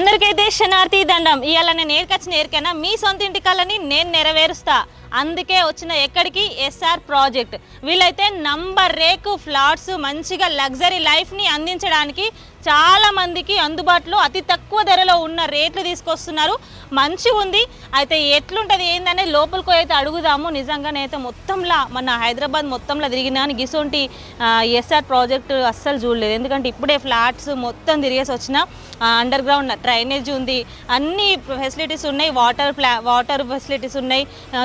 అందరికైతే శనార్థి దండం. ఇవాళ నేను ఏర్కొచ్చిన ఏరికైనా మీ సొంత ఇంటి కళని నేను నెరవేరుస్తా. అందుకే వచ్చిన ఎక్కడికి ఎస్ఆర్ ప్రాజెక్ట్. వీళ్ళైతే నంబర్ రేకు ఫ్లాట్స్ మంచిగా లగ్జరీ లైఫ్ని అందించడానికి చాలా మందికి అందుబాటులో అతి తక్కువ ధరలో ఉన్న రేట్లు తీసుకొస్తున్నారు. మంచిగా ఉంది. అయితే ఎట్లుంటుంది ఏందనే లోపలికి అయితే అడుగుదాము. నిజంగానైతే మొత్తంలో మన హైదరాబాద్ మొత్తంలో తిరిగినా గిసోంటి ఎస్ఆర్ ప్రాజెక్ట్ అస్సలు చూడలేదు. ఎందుకంటే ఇప్పుడే ఫ్లాట్స్ మొత్తం తిరిగేసి వచ్చిన అండర్ గ్రౌండ్ డ్రైనేజ్ ఉంది, అన్ని ఫెసిలిటీస్ ఉన్నాయి, వాటర్ ఫెసిలిటీస్ ఉన్నాయి,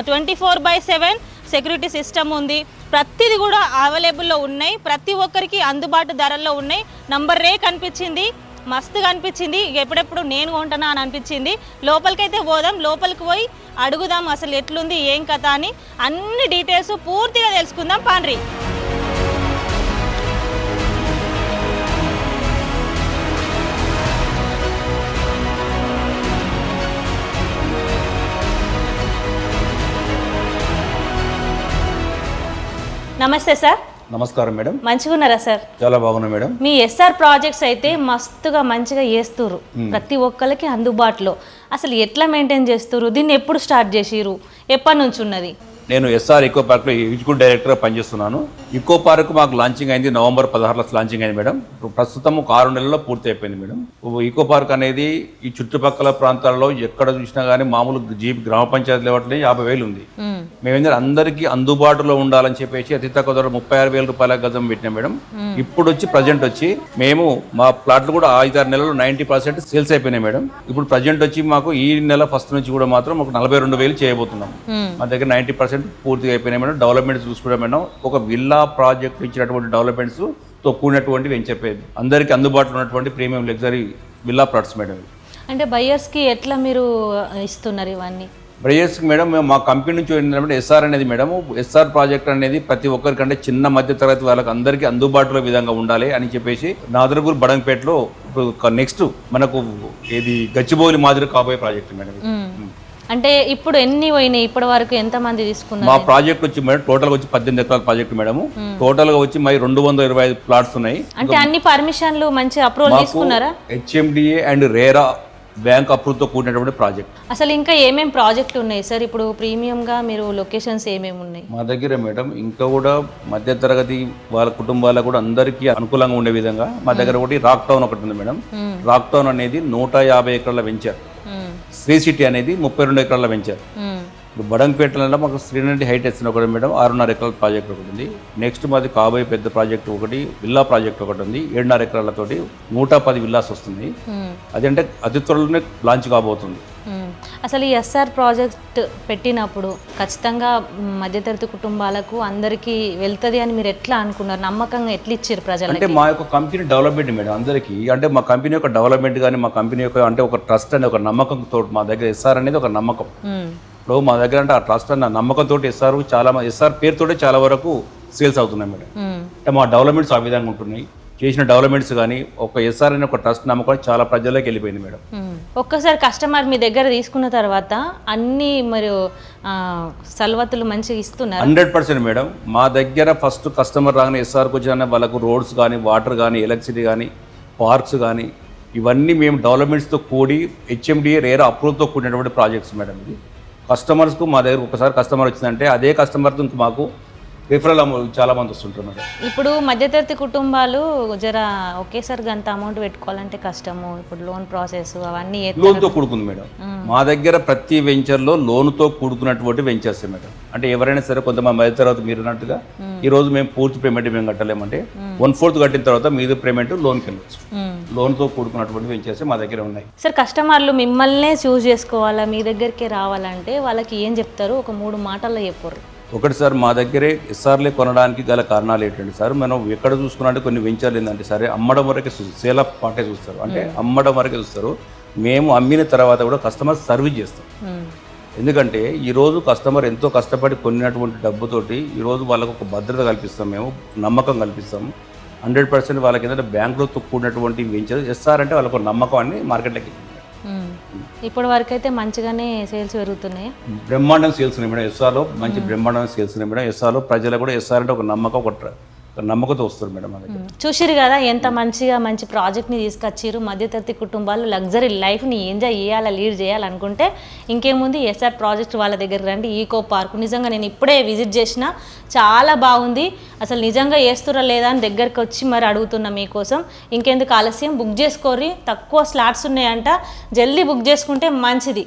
24/7 సెక్యూరిటీ సిస్టమ్ ఉంది. ప్రతిది కూడా అవైలబుల్లో ఉన్నాయి, ప్రతి ఒక్కరికి అందుబాటు ధరల్లో ఉన్నాయి. నంబర్ రే కనిపించింది, మస్తుగా అనిపించింది. ఎప్పుడెప్పుడు నేను కొంటానా అని అనిపించింది. లోపలికైతే పోదాం, లోపలికి పోయి అడుగుదాం అసలు ఎట్లుంది ఏం కథ అని అన్ని డీటెయిల్స్ పూర్తిగా తెలుసుకుందాం. పాండ్రి నమస్తే సార్. నమస్కారం మేడం. మంచిగా ఉన్నారా సార్? చాలా బాగున్నా మేడం. మీ ఎస్ఆర్ ప్రాజెక్ట్స్ అయితే మస్తుగా మంచిగా చేస్తుర్రు, ప్రతి ఒక్కరికి అందుబాటులో. అసలు ఎట్లా మెయింటైన్ చేస్తుర్రు? దీన్ని ఎప్పుడు స్టార్ట్ చేసిర్రు? ఎప్పటి నుంచి ఉన్నది? నేను ఎస్ఆర్ ఈకో పార్క్లో ఎగ్జిక్యూటివ్ డైరెక్టర్గా పనిచేస్తున్నాను. ఈకో పార్క్ మాకు లాంచింగ్ అయింది November 16 లాంచింగ్ అయింది మేడం. ప్రస్తుతం 6 నెలల్లో పూర్తి అయిపోయింది మేడం. ఈకో పార్క్ అనేది ఈ చుట్టుపక్కల ప్రాంతాల్లో ఎక్కడ చూసినా కానీ మామూలు గ్రామ పంచాయతీ లెవెల్లో 50,000 ఉంది. మేమేంటే అందరికీ అందుబాటులో ఉండాలని చెప్పేసి అతి తక్కువ ధర 36,000 రూపాయల గజం పెట్టినాం మేడం. ఇప్పుడు వచ్చి ప్రజెంట్ వచ్చి మేము మా ప్లాట్లు కూడా 5-6 నెలల్లో 90% సేల్స్ అయిపోయినాయి మేడం. ఇప్పుడు ప్రజెంట్ వచ్చి మాకు ఈ నెల ఫస్ట్ నుంచి కూడా మాత్రం ఒక 42,000 చేయబోతున్నాం. మా దగ్గర 90% పూర్తిగా అయిపోయినాయి మేడం. డెవలప్మెంట్స్ చూసుకుంటే మేడం ఒక విల్లా ప్రాజెక్ట్ ఇచ్చినటువంటి డెవలప్మెంట్స్ తో కూడినటువంటి వెంచర్ పేరు అందరికీ అందుబాటులో ఉన్నటువంటి premium luxury villa plots madam. అంటే బయర్స్కి ఎట్లా మీరు ఇస్తున్నారు ఇవన్నీ? బయర్స్కి మేడం మేము మా కంపెనీ నుంచి ఏంటంటే ఎస్ఆర్ అనేది మేడం, ఎస్ఆర్ ప్రాజెక్ట్ అనేది ప్రతి ఒక్కరికంటే చిన్న మధ్య తరగతి వాళ్ళకి అందరికీ అందుబాటులో విధంగా ఉండాలి అని చెప్పేసి నాదరగూరు బడంగపేటలో నెక్స్ట్ మనకు ఇది గచ్చిబౌలి మాదిరి కాబోయే ప్రాజెక్ట్ మేడం. అంటే ఇప్పుడు ఎన్ని పోయినాయి? ఇప్పటి వరకు ఎంత మంది తీసుకున్నారు? మా ప్రాజెక్ట్ వచ్చి మేడం టోటల్ గా వచ్చి 18 ఎకరాల ప్రాజెక్ట్ మేడం. టోటల్ గా వచ్చి మరి 225 ప్లాట్స్ ఉన్నాయి. అంటే అన్ని పర్మిషన్లు మంచి అప్రూవల్ తీసుకున్నారా? HMDA and RERA bank approve తో కూడినటువంటి ప్రాజెక్ట్. అసలు ఇంకా ఏమేమి ప్రాజెక్టులు ఉన్నాయి సార్? ఇప్పుడు ప్రీమియం గా మీరు లొకేషన్స్ ఏమేమి ఉన్నాయి మా దగ్గర మేడం? ఇంకా కూడా మధ్య తరగతి వాళ్ళ కుటుంబాలకు కూడా అందరికీ అనుకూలంగా ఉండే విధంగా మా దగ్గర ఒకటి రాక్ టౌన్ ఒకటి ఉంది మేడం. రాక్ టౌన్ అనేది 150 ఎకరాల వెంచర్. శ్రీ సిటీ అనేది 32 ఎకరాల వెంచర్. ఇప్పుడు బడంగపేటలో మాకు శ్రీనటి హైటెక్స్ ఒకటి మేడం 6.5 ఎకరాల ప్రాజెక్ట్ ఒకటి ఉంది. నెక్స్ట్ మాది కాబోయే పెద్ద ప్రాజెక్ట్ ఒకటి విల్లా ప్రాజెక్ట్ ఒకటి ఉంది. 7.5 ఎకరాలతోటి 110 విల్లాస్ వస్తుంది. అదంటే అతి త్వరలోనే లాంచ్ కాబోతుంది. అసలు ఈ ఎస్ఆర్ ప్రాజెక్ట్ పెట్టినప్పుడు ఖచ్చితంగా మధ్యతరగతి కుటుంబాలకు అందరికీ వెళ్తుంది అని మీరు ఎట్లా అనుకున్నారు? నమ్మకంగా ఎట్లా ఇచ్చారు ప్రజలు? అంటే మా యొక్క కంపెనీ డెవలప్మెంట్ మేడం అందరికీ, అంటే మా కంపెనీ యొక్క డెవలప్మెంట్ కానీ మా కంపెనీ యొక్క అంటే ఒక ట్రస్ట్ అనే ఒక నమ్మకంతో మా దగ్గర ఎస్ఆర్ అనేది ఒక నమ్మకం. ఇప్పుడు మా దగ్గర అంటే ఆ ట్రస్ట్ అన్న నమ్మకంతో ఎస్ఆర్ పేరుతోటే చాలా వరకు సేల్స్ అవుతున్నాయి మేడం. అంటే మా డెవలప్మెంట్స్ ఆ విధంగా ఉంటున్నాయి. చేసిన డెవలప్మెంట్స్ కానీ ఒక ఎస్ఆర్ అనే ఒక ట్రస్ట్ నమ్మకం చాలా ప్రజల్లోకి వెళ్ళిపోయింది మేడం. ఒక్కసారి కస్టమర్ మీ దగ్గర తీసుకున్న తర్వాత అన్ని మరియు సల్వతులు మంచిగా ఇస్తున్నారు? 100% మేడం. మా దగ్గర ఫస్ట్ కస్టమర్ రాగానే ఎస్ఆర్కి వచ్చిన వాళ్ళకు రోడ్స్ కానీ వాటర్ కానీ ఎలక్ట్రిసిటీ కానీ పార్క్స్ కానీ ఇవన్నీ మేము డెవలప్మెంట్స్తో కూడి హెచ్ఎండిఏ రేరా అప్రూవ్తో కూడినటువంటి ప్రాజెక్ట్స్ మేడం. ఇది కస్టమర్స్కు మా దగ్గర ఒకసారి కస్టమర్ వచ్చిందంటే అదే కస్టమర్తో ఇంక మాకు రిఫరల్ చాలా మంది వస్తుంటారు మేడం. ఇప్పుడు మధ్యతరగతి కుటుంబాలు జర ఒకేసారి అంత అమౌంట్ పెట్టుకోవాలంటే కష్టము. ఇప్పుడు లోన్ ప్రాసెస్ అవన్నీ లోన్తో కూడుకుంది మేడం. మా దగ్గర ప్రతి వెంచర్లో లోన్తో కూడుకున్నటువంటి వెంచర్స్ మేడం. అంటే ఎవరైనా సరే కొంతమంది మధ్య తర్వాత మీరు అన్నట్టుగా ఈ రోజు మేము పూర్తి పేమెంట్ మేము కట్టలేమంటే 1/4 కట్టిన తర్వాత మీద పేమెంట్ లోన్కి వెళ్ళచ్చు. లోన్తో కూడుకున్నటువంటి వెంచర్స్ మా దగ్గర ఉన్నాయి. సార్ కస్టమర్లు మిమ్మల్నే చూస్ చేసుకోవాలా, మీ దగ్గరికి రావాలంటే వాళ్ళకి ఏం చెప్తారు? ఒక 3 మాటల్లో చెప్పరు. ఒకటి సార్, మా దగ్గరే ఎస్ఆర్లే కొనడానికి గల కారణాలు ఏంటంటే సార్, మనం ఎక్కడ చూసుకున్నట్టే కొన్ని వెంచర్లు ఏంటంటే సరే అమ్మడం వరకే సేల్ ఆఫ్ పార్టే చూస్తారు, అంటే అమ్మడం వరకే చూస్తారు. మేము అమ్మిన తర్వాత కూడా కస్టమర్ సర్వీస్ చేస్తాం. ఎందుకంటే ఈరోజు కస్టమర్ ఎంతో కష్టపడి కొన్నటువంటి డబ్బుతోటి ఈరోజు వాళ్ళకు ఒక భద్రత కల్పిస్తాం, మేము నమ్మకం కల్పిస్తాం. 100% వాళ్ళకి ఏంటంటే బ్యాంకులో కూడినటువంటి వెంచర్ ఎస్ఆర్ అంటే వాళ్ళకు నమ్మకం అని మార్కెట్లోకి. ఇప్పటి వరకు అయితే మంచిగానే సేల్స్ పెరుగుతున్నాయి. బ్రహ్మాండం సేల్స్ ఉన్నాయి మేడం. ఎస్ఆర్లో మంచి బ్రహ్మాండం సేల్స్ ఉన్నాయి మేడం. ఎస్ఆర్లో ప్రజలకు కూడా ఎస్ఆర్ అంటే ఒక నమ్మకం, ఒక నమ్మకంతో వస్తారు మేడం మనకి. చూసిరు కదా ఎంత మంచిగా మంచి ప్రాజెక్ట్ని తీసుకొచ్చిర్రు. మధ్యతరగతి కుటుంబాలు లగ్జరీ లైఫ్ని ఎంజాయ్ చేయాలి, లీడ్ చేయాలనుకుంటే ఇంకేముంది ఎస్ఆర్ ప్రాజెక్ట్ వాళ్ళ దగ్గర రండి. ఈకో పార్క్ నిజంగా నేను ఇప్పుడే విజిట్ చేసిన, చాలా బాగుంది. అసలు నిజంగా వేస్తురా లేదా అని దగ్గరికి వచ్చి మరి అడుగుతున్నా మీకోసం. ఇంకెందుకు ఆలస్యం, బుక్ చేసుకోర్రి. తక్కువ స్లాట్స్ ఉన్నాయంట, జల్దీ బుక్ చేసుకుంటే మంచిది.